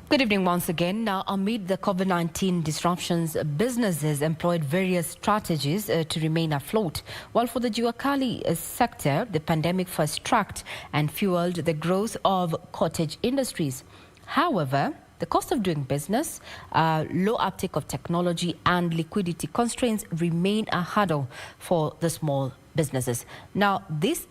Good evening once again. Now, amid the COVID-19 disruptions, businesses employed various strategies to remain afloat. While for the Juakali sector, the pandemic first tracked and fueled the growth of cottage industries. However, the cost of doing business, low uptake of technology and liquidity constraints remain a hurdle for the small businesses. Now,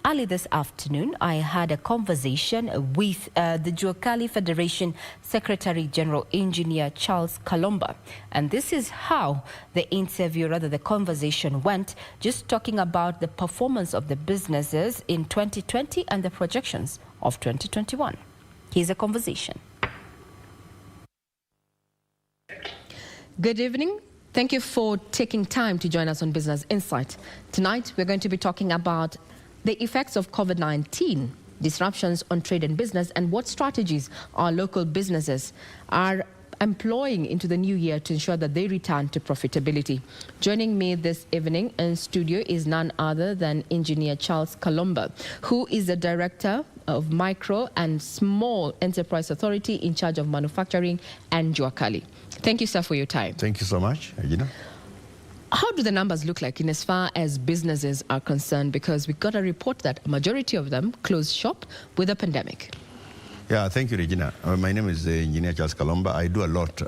early this afternoon, I had a conversation with the Juakali Federation Secretary General Engineer Charles Malomba. And this is how the interview, rather the conversation went, just talking about the performance of the businesses in 2020 and the projections of 2021. Here's a conversation. Good evening. Thank you for taking time to join us on Business Insight. Tonight, we're going to be talking about the effects of COVID-19, disruptions on trade and business, and what strategies our local businesses are employing into the new year to ensure that they return to profitability. Joining me this evening in studio is none other than Engineer Charles Malomba, who is the Director of Micro and Small Enterprise Authority in charge of manufacturing and Juakali. Thank you, sir, for your time. Thank you so much, Regina. How do the numbers look like in as far as businesses are concerned? Because we got a report that a majority of them closed shop with the pandemic. Yeah, thank you, Regina. My name is Engineer Charles Malomba. I do a lot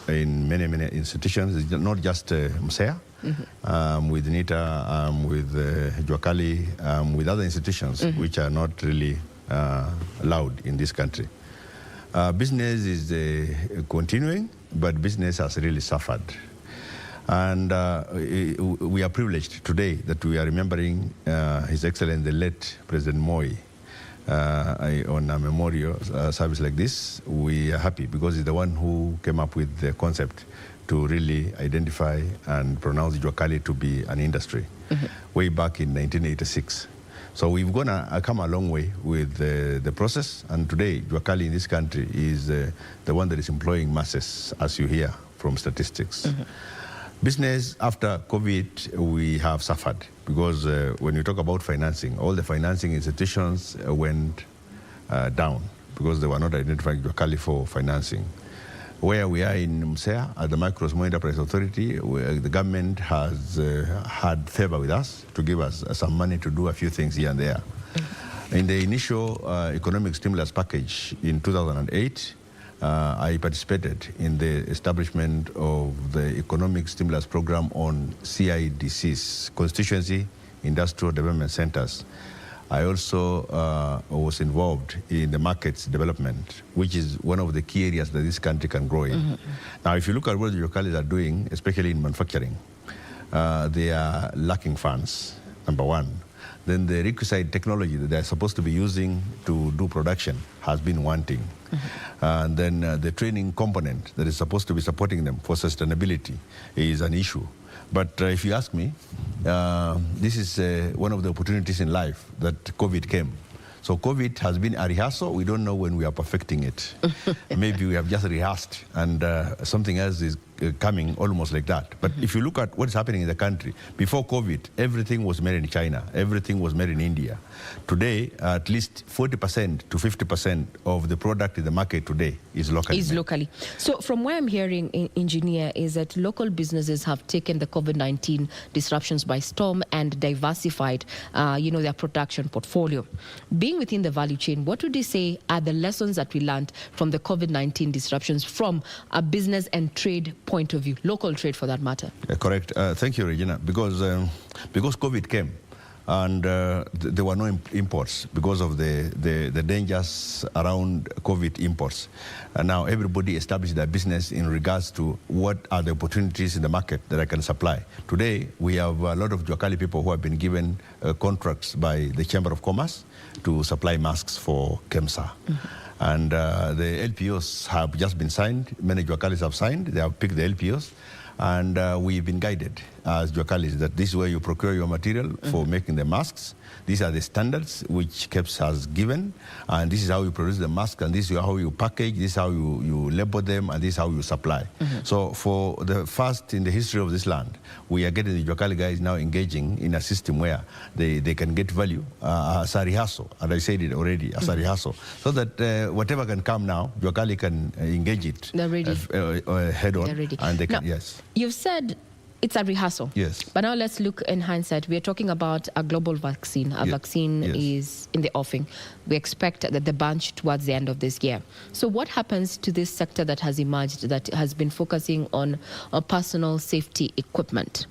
in many institutions. It's not just MSEA, with NITA, with Juakali, with other institutions which are not really allowed in this country. Business is continuing, but business has really suffered. And we are privileged today that we are remembering His Excellency, the late President Moi, on a memorial service like this. We are happy because he's the one who came up with the concept to really identify and pronounce Juakali to be an industry way back in 1986. So we've come a long way with the process, and today Juakali in this country is the one that is employing masses, as you hear from statistics. Business after COVID, we have suffered because when you talk about financing, all the financing institutions went down because they were not identifying Juakali for financing. Where we are in MSEA, at the Micro Small Enterprise Authority, where the government has had favor with us to give us some money to do a few things here and there. In the initial economic stimulus package in 2008, I participated in the establishment of the economic stimulus program on CIDCs, Constituency Industrial Development Centers. I also was involved in the markets development, which is one of the key areas that this country can grow in. Now, if you look at what the Juakalis are doing, especially in manufacturing, they are lacking funds, number one. Then the requisite technology that they're supposed to be using to do production has been wanting. And then the training component that is supposed to be supporting them for sustainability is an issue. But if you ask me, this is one of the opportunities in life that COVID came. So COVID has been a rehearsal. We don't know when we are perfecting it. Maybe we have just rehearsed and something else is coming almost like that. But if you look at what's happening in the country, before COVID, everything was made in China. Everything was made in India. Today, at least 40% to 50% of the product in the market today is locally. So from what I'm hearing, Engineer, is that local businesses have taken the COVID-19 disruptions by storm and diversified, their production portfolio. Being within the value chain, what would you say are the lessons that we learned from the COVID-19 disruptions from a business and trade point of view, local trade for that matter? Correct. Thank you, Regina. Because COVID came and there were no imports because of the dangers around COVID imports. And now everybody established their business in regards to what are the opportunities in the market that I can supply. Today, we have a lot of Juakali people who have been given contracts by the Chamber of Commerce to supply masks for KEMSA. And the LPOs have just been signed. Many Juakalis have signed. They have picked the LPOs. And we've been guided as Juakalis that this is where you procure your material for making the masks. These are the standards which KEBS has given, and this is how you produce the mask, and this is how you package, this is how you label them, and this is how you supply. So for the first in the history of this land, we are getting the Juakali guys now engaging in a system where they can get value as a rehearsal, and I said it already, as a rehearsal, so that whatever can come now, Juakali can engage it head on, and they can, yes. You've said it's a rehearsal. Yes. But now let's look in hindsight. We are talking about a global vaccine. A vaccine is in the offing. We expect that the bunch towards the end of this year. So what happens to this sector that has emerged, that has been focusing on personal safety equipment,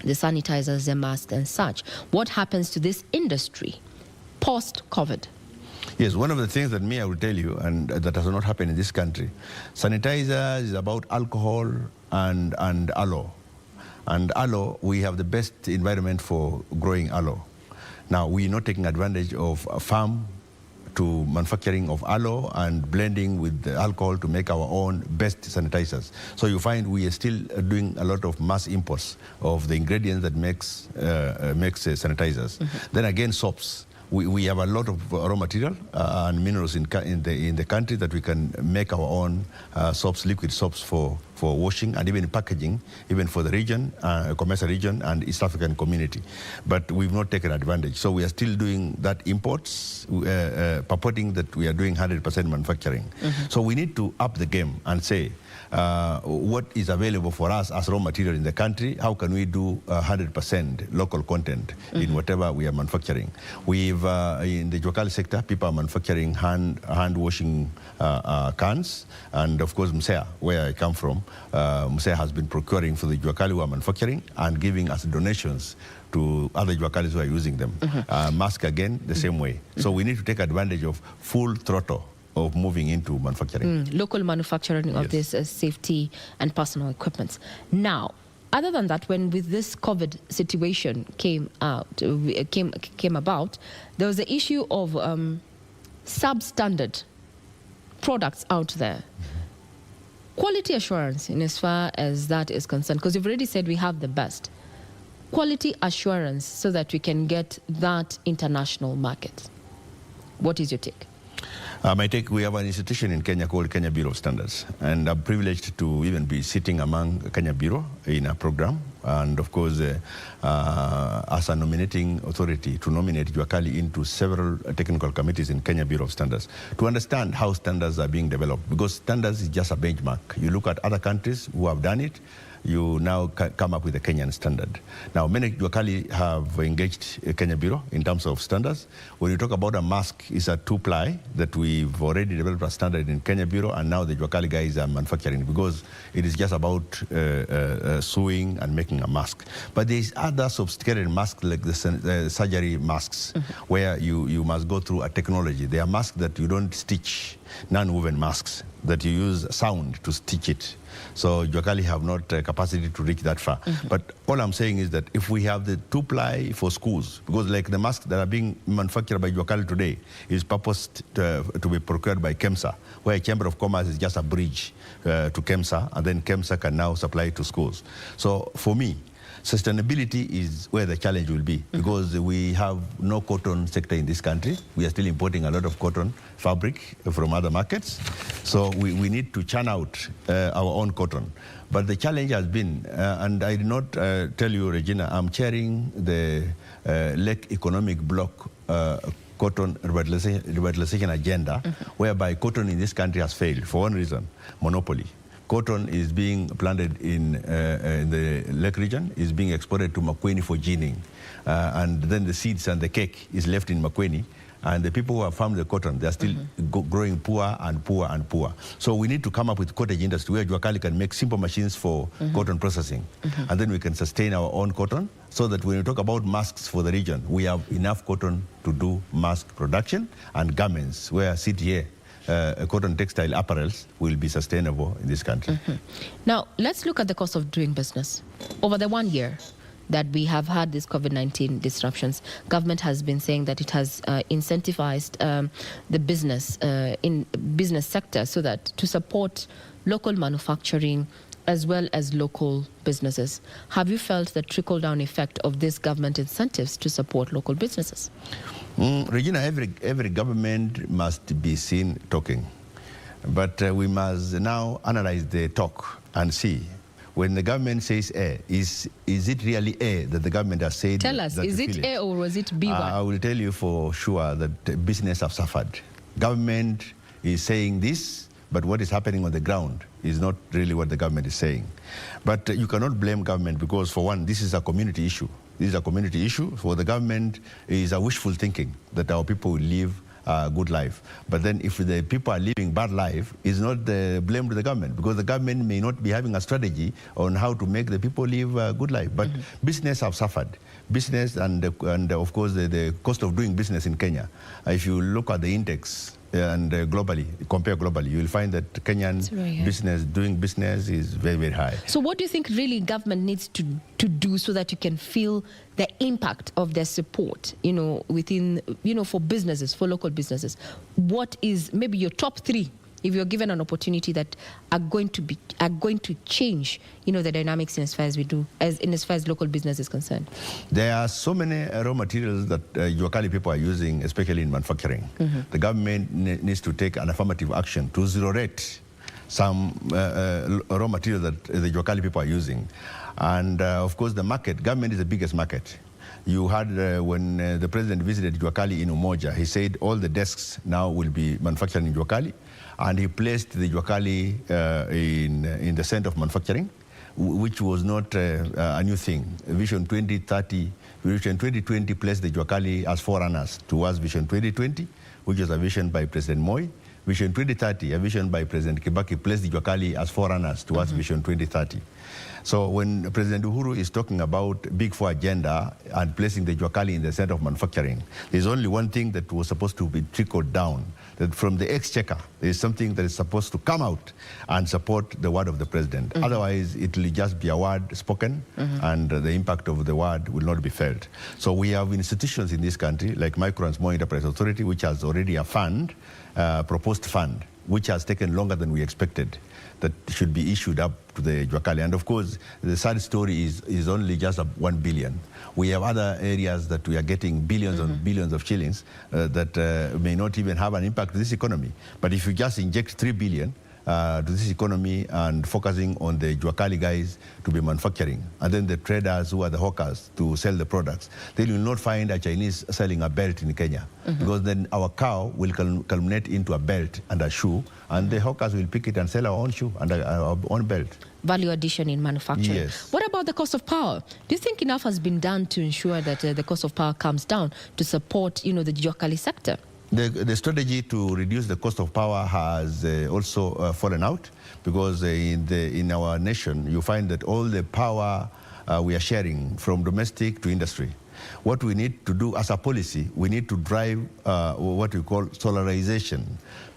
the sanitizers, the masks and such? What happens to this industry post-COVID? Yes, one of the things that I will tell you, and that has not happened in this country, sanitizer is about alcohol and aloe. And aloe, we have the best environment for growing aloe. Now, we're not taking advantage of a farm to manufacturing of aloe and blending with the alcohol to make our own best sanitizers. So you find we are still doing a lot of mass imports of the ingredients that makes sanitizers. Then again, soaps. We have a lot of raw material and minerals in the country that we can make our own soaps, liquid soaps for washing and even packaging, even for the region, commercial region and East African community. But we've not taken advantage. So we are still doing that imports, purporting that we are doing 100% manufacturing. So we need to up the game and say, what is available for us as raw material in the country, how can we do 100% local content in whatever we are manufacturing. We've, in the Juakali sector, people are manufacturing hand washing cans, and of course Msea, where I come from, Msea has been procuring for the Juakali who are manufacturing and giving us donations to other Juakalis who are using them. Mask again, the same way. So we need to take advantage of full throttle of moving into manufacturing. Local manufacturing of this safety and personal equipment. Now, other than that, when with this COVID situation came about, there was the issue of substandard products out there. Quality assurance, in as far as that is concerned, because you've already said we have the best. Quality assurance so that we can get that international market. What is your take? My take, we have an institution in Kenya called Kenya Bureau of Standards, and I'm privileged to even be sitting among Kenya Bureau in a program, and of course as a nominating authority to nominate Juakali into several technical committees in Kenya Bureau of Standards to understand how standards are being developed, because standards is just a benchmark. You look at other countries who have done it, you now come up with a Kenyan standard. Now, many Juakali have engaged Kenya Bureau in terms of standards. When you talk about a mask, it's a two-ply that we've already developed a standard in Kenya Bureau, and now the Juakali guys are manufacturing, because it is just about sewing and making a mask. But there's other sophisticated masks like the surgery masks, where you must go through a technology. They are masks that you don't stitch, non-woven masks, that you use sound to stitch it. So Juakali have not capacity to reach that far. But all I'm saying is that if we have the two-ply for schools, because like the masks that are being manufactured by Juakali today is purposed to be procured by KEMSA, where Chamber of Commerce is just a bridge to KEMSA, and then KEMSA can now supply it to schools. So for me, sustainability is where the challenge will be, because we have no cotton sector in this country. We are still importing a lot of cotton fabric from other markets. So we need to churn out our own cotton. But the challenge has been, and I did not tell you, Regina, I'm chairing the Lake Economic Bloc cotton revitalization agenda, whereby cotton in this country has failed for one reason: monopoly. Cotton is being planted in the lake region, is being exported to Makueni for ginning. And then the seeds and the cake is left in Makueni. And the people who have farmed the cotton, they are still growing poor and poor and poor. So we need to come up with cottage industry where Juakali can make simple machines for cotton processing. And then we can sustain our own cotton, so that when we talk about masks for the region, we have enough cotton to do mask production and garments, where CTA, cotton textile apparels, will be sustainable in this country. Now, let's look at the cost of doing business. Over the 1 year that we have had these COVID-19 disruptions, government has been saying that it has incentivized the business in business sector so that to support local manufacturing as well as local businesses. Have you felt the trickle-down effect of this government incentives to support local businesses? Regina, every government must be seen talking. But we must now analyze the talk and see. When the government says A, is it really A that the government has said? Tell us, is it A or was it B1? I will tell you for sure that business have suffered. Government is saying this, but what is happening on the ground is not really what the government is saying. But you cannot blame government because, for one, this is a community issue. This is a community issue. For the government, it is a wishful thinking that our people will live a good life. But then if the people are living bad life, it's not the blame to the government, because the government may not be having a strategy on how to make the people live a good life. But business have suffered. Business and of course the cost of doing business in Kenya. If you look at the index and globally, compare globally, you will find that Kenyan doing business is very, very high. So what do you think really government needs to do so that you can feel the impact of their support, within, for businesses, for local businesses? What is maybe your top 3, if you're given an opportunity, that are going to change, the dynamics in as far as local business is concerned? There are so many raw materials that Juakali people are using, especially in manufacturing. The government needs to take an affirmative action to zero rate some raw material that the Juakali people are using. And of course, the market, government is the biggest market. You heard when the president visited Juakali in Umoja, he said all the desks now will be manufactured in Juakali, and he placed the Juakali in the center of manufacturing, which was not a new thing. Vision 2030, Vision 2020 placed the Juakali as forerunners towards Vision 2020, which was a vision by President Moi. Vision 2030, a vision by President Kibaki, placed the Juakali as forerunners towards Vision 2030. So when President Uhuru is talking about Big Four agenda and placing the Juakali in the center of manufacturing, there's only one thing that was supposed to be trickled down, that from the exchequer, there is something that is supposed to come out and support the word of the president. Otherwise, it will just be a word spoken, and the impact of the word will not be felt. So we have institutions in this country, like Micro and Small Enterprise Authority, which has already a fund, proposed fund, which has taken longer than we expected, that should be issued up to the Juakali. And of course, the sad story is only just 1 billion. We have other areas that we are getting billions and billions of shillings that may not even have an impact to this economy. But if you just inject 3 billion to this economy and focusing on the Juakali guys to be manufacturing, and then the traders who are the hawkers to sell the products, then you will not find a Chinese selling a belt in Kenya, because then our cow will culminate into a belt and a shoe, and the hawkers will pick it and sell our own shoe and our own belt. Value addition in manufacturing. Yes. What about the cost of power? Do you think enough has been done to ensure that the cost of power comes down to support, the Juakali sector? The strategy to reduce the cost of power has also fallen out, because in our nation, you find that all the power we are sharing from domestic to industry. What we need to do as a policy, we need to drive what we call solarization.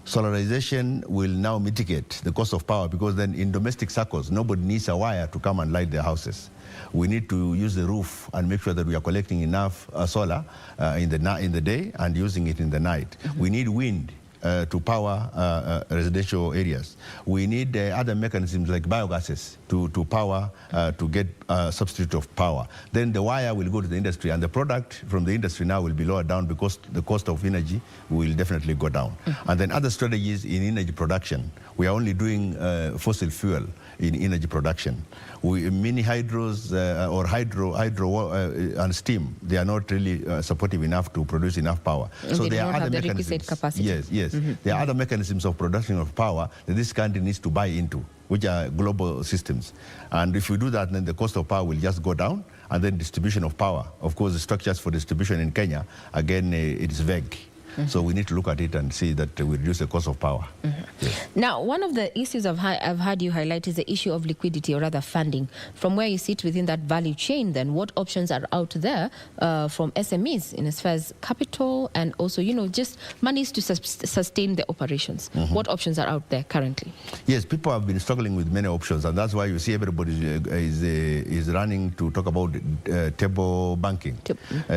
Solarization will now mitigate the cost of power, because then in domestic circles, nobody needs a wire to come and light their houses. We need to use the roof and make sure that we are collecting enough solar in the day and using it in the night. We need wind to power residential areas. We need other mechanisms like biogases to power, to get substitute of power. Then the wire will go to the industry, and the product from the industry now will be lowered down, because the cost of energy will definitely go down. And then other strategies in energy production. We are only doing fossil fuel in energy production. Mini hydros or hydro and steam, they are not really supportive enough to produce enough power. So there are other mechanisms. Capacity. Yes. There are other mechanisms of production of power that this country needs to buy into, which are global systems. And if we do that, then the cost of power will just go down, and then distribution of power. Of course, the structures for distribution in Kenya, again, it is vague. So we need to look at it and see that we reduce the cost of power. Yes. Now, one of the issues I've had you highlight is the issue of liquidity, or rather funding. From where you sit within that value chain, then what options are out there from SMEs in as far as capital and also, just monies to sustain the operations? What options are out there currently? Yes, people have been struggling with many options, and that's why you see everybody is running to talk about table banking.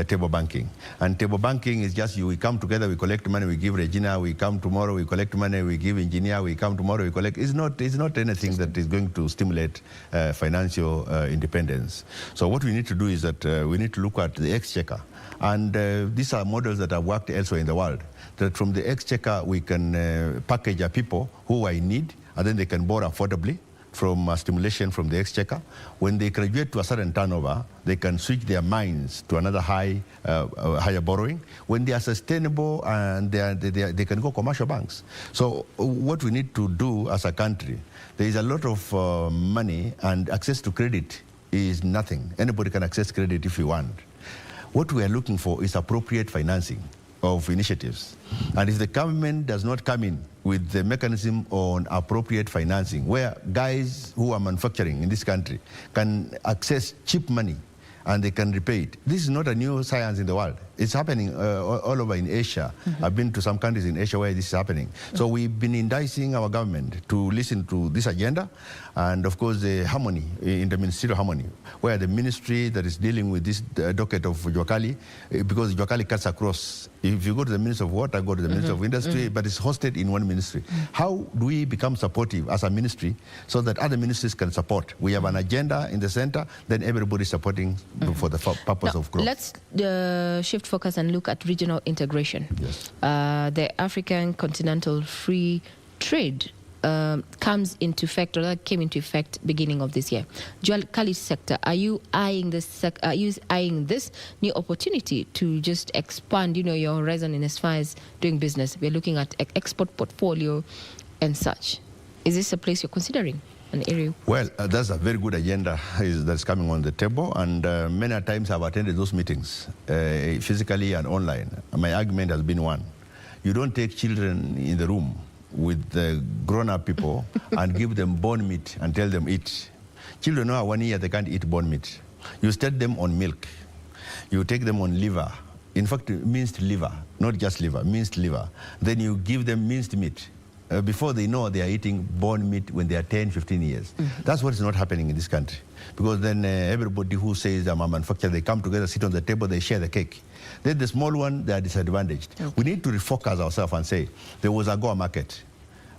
Table banking. And table banking is just we come together together, we collect money, we give Regina, we come tomorrow, we collect money, we give engineer, we come tomorrow, we collect. It's not anything that is going to stimulate financial independence. So what we need to do is that we need to look at the exchequer. And these are models that have worked elsewhere in the world. That from the exchequer, we can package our people who are in need, and then they can borrow affordably from stimulation from the exchequer. When they graduate to a certain turnover, they can switch their minds to another higher borrowing. When they are sustainable, and they can go commercial banks. So what we need to do as a country, there is a lot of money, and access to credit is nothing. Anybody can access credit if you want. What we are looking for is appropriate financing of initiatives. And if the government does not come in with the mechanism on appropriate financing, where guys who are manufacturing in this country can access cheap money and they can repay it. This is not a new science in the world. It's happening all over in Asia. I've been to some countries in Asia where this is happening. So we've been enticing our government to listen to this agenda, and of course the harmony, interministerial harmony, where the ministry that is dealing with this docket of Juakali, because Juakali cuts across. If you go to the Minister of Water, go to the Minister of Industry, but it's hosted in one ministry. How do we become supportive as a ministry so that other ministries can support? We have an agenda in the center, then everybody is supporting for the purpose of growth. Let's shift focus and look at regional integration. Yes. The African Continental Free Trade comes into effect, or that came into effect beginning of this year. Juakali sector, are you eyeing this new opportunity to just expand, your horizon in as far as doing business? We're looking at export portfolio and such. Is this a place you're considering? An area? Well, that's a very good agenda that's coming on the table, and many times I've attended those meetings, physically and online. My argument has been one: you don't take children in the room with the grown-up people and give them bone meat and tell them eat. Children now are 1 year, they can't eat bone meat. You start them on milk. You take them on liver. In fact, minced liver, not just liver, minced liver. Then you give them minced meat. Before they know, they are eating bone meat when they are 10, 15 years. That's what is not happening in this country. Because then everybody who says I'm a manufacturer, they come together, sit on the table, they share the cake. Then the small one, they are disadvantaged. Okay. We need to refocus ourselves and say, there was a AGOA market,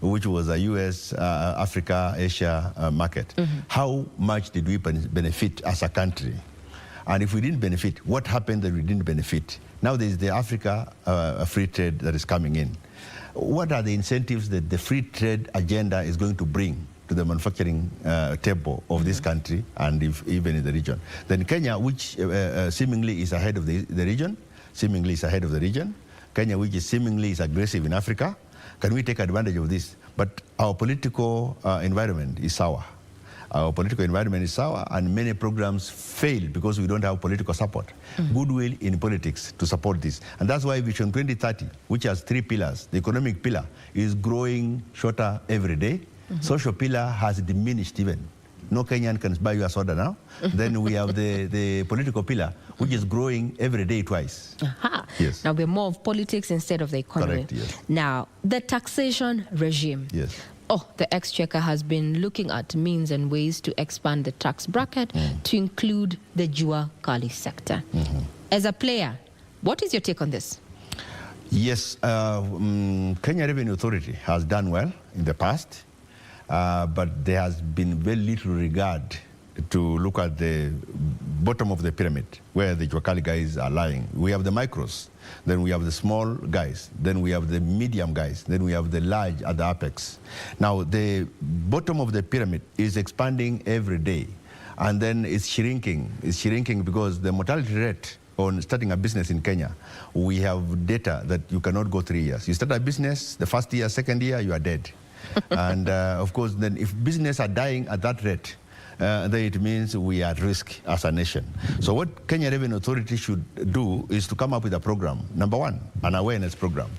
which was a US, Africa, Asia market. How much did we benefit as a country? And if we didn't benefit, what happened that we didn't benefit? Now there's the Africa free trade that is coming in. What are the incentives that the free trade agenda is going to bring to the manufacturing table of this country and even in the region? Then Kenya, which seemingly is ahead of the region, Kenya, which is seemingly is aggressive in Africa, can we take advantage of this? But our political environment is sour. Our political environment is sour, and many programs fail because we don't have political support, goodwill in politics to support this. And that's why Vision 2030, which has 3 pillars, the economic pillar is growing shorter every day. Social pillar has diminished even. No Kenyan can buy you a soda now. Then we have the political pillar, which is growing every day twice. Yes. Now we're more of politics instead of the economy. Correct, yes. Now, the taxation regime. Yes. The exchequer has been looking at means and ways to expand the tax bracket to include the Juakali sector. As a player, what is your take on this? Yes, Kenya Revenue Authority has done well in the past, but there has been very little regard to look at the bottom of the pyramid, where the Juakali guys are lying. We have the micros, then we have the small guys, then we have the medium guys, then we have the large at the apex. Now, the bottom of the pyramid is expanding every day, and then it's shrinking. It's shrinking because the mortality rate on starting a business in Kenya, we have data that you cannot go 3 years. You start a business, the first year, second year, you are dead. And of course, then if business are dying at that rate, then it means we are at risk as a nation. So what Kenya Revenue Authority should do is to come up with a program. Number 1, an awareness program.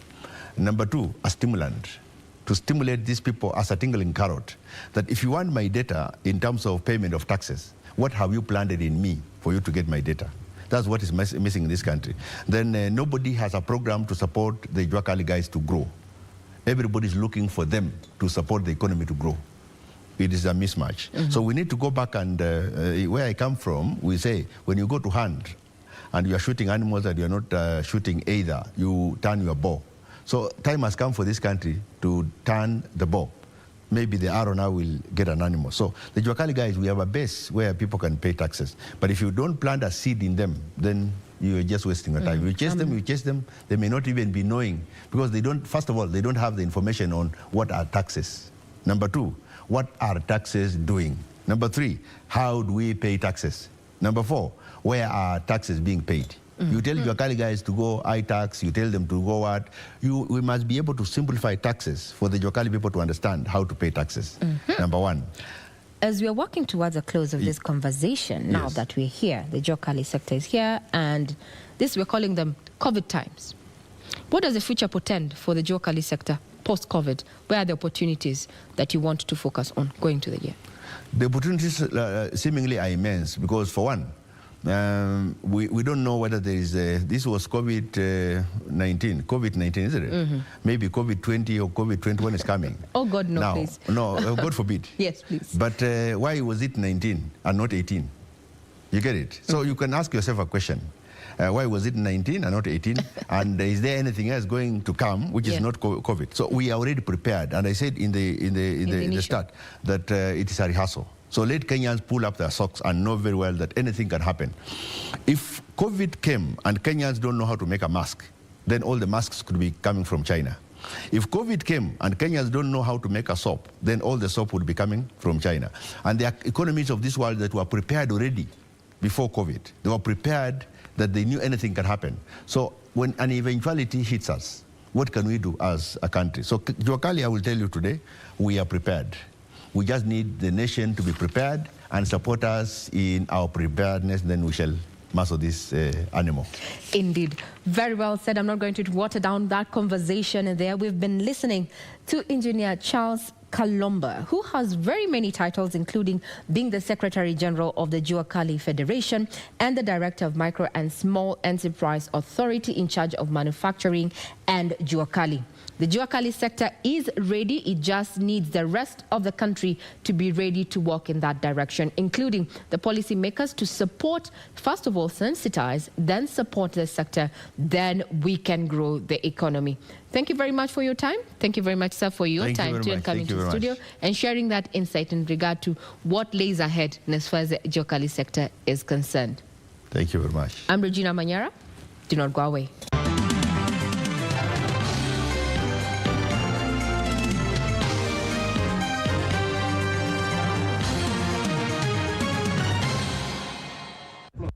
Number 2, a stimulant, to stimulate these people as a tingling carrot, that if you want my data in terms of payment of taxes, what have you planted in me for you to get my data? That's what is missing in this country. Then nobody has a program to support the Juakali guys to grow. Everybody's looking for them to support the economy to grow. It is a mismatch. So we need to go back and, where I come from, we say, when you go to hunt and you are shooting animals and you are not shooting either, you turn your bow. So time has come for this country to turn the bow. Maybe the arrow now will get an animal. So the Juakali guys, we have a base where people can pay taxes. But if you don't plant a seed in them, then you're just wasting your time. You chase them, they may not even be knowing, because they don't, first of all, they don't have the information on what are taxes. Number two, what are taxes doing? Number three, how do we pay taxes? Number four, where are taxes being paid? You tell Juakali guys to go iTax, you tell them to go what? We must be able to simplify taxes for the Juakali people to understand how to pay taxes, number one. As we are working towards a close of this conversation, now that we're here, the Juakali sector is here, and this we're calling them COVID times. What does the future portend for the Juakali sector post-COVID? Where are the opportunities that you want to focus on going to the year? The opportunities seemingly are immense, because for one, we don't know whether there is this was COVID-19, isn't it? Maybe COVID-20 or COVID-21 is coming. Oh God, no, now, please. No, God forbid. Yes, please. But why was it 19 and not 18? You get it? So you can ask yourself a question. Why was it 19 and not 18? And is there anything else going to come which is not COVID? So we are already prepared. And I said in the start that it is a rehearsal. So let Kenyans pull up their socks and know very well that anything can happen. If COVID came and Kenyans don't know how to make a mask, then all the masks could be coming from China. If COVID came and Kenyans don't know how to make a soap, then all the soap would be coming from China. And the economies of this world that were prepared already before COVID, they were prepared that they knew anything can happen. So when an eventuality hits us, what can we do as a country? So Juakali, I will tell you today, we are prepared. We just need the nation to be prepared and support us in our preparedness, then we shall master this animal. Indeed. Very well said. I'm not going to water down that conversation there. We've been listening to Engineer Charles Malomba, who has very many titles, including being the Secretary General of the Juakali Federation and the Director of Micro and Small Enterprise Authority in charge of manufacturing and Juakali. The Juakali sector is ready. It just needs the rest of the country to be ready to walk in that direction, including the policymakers to support, first of all, sensitize, then support the sector. Then we can grow the economy. Thank you very much for your time. Thank you very much, sir, for your time to come into the studio and sharing that insight in regard to what lays ahead as far as the Juakali sector is concerned. Thank you very much. I'm Regina Manyara. Do not go away.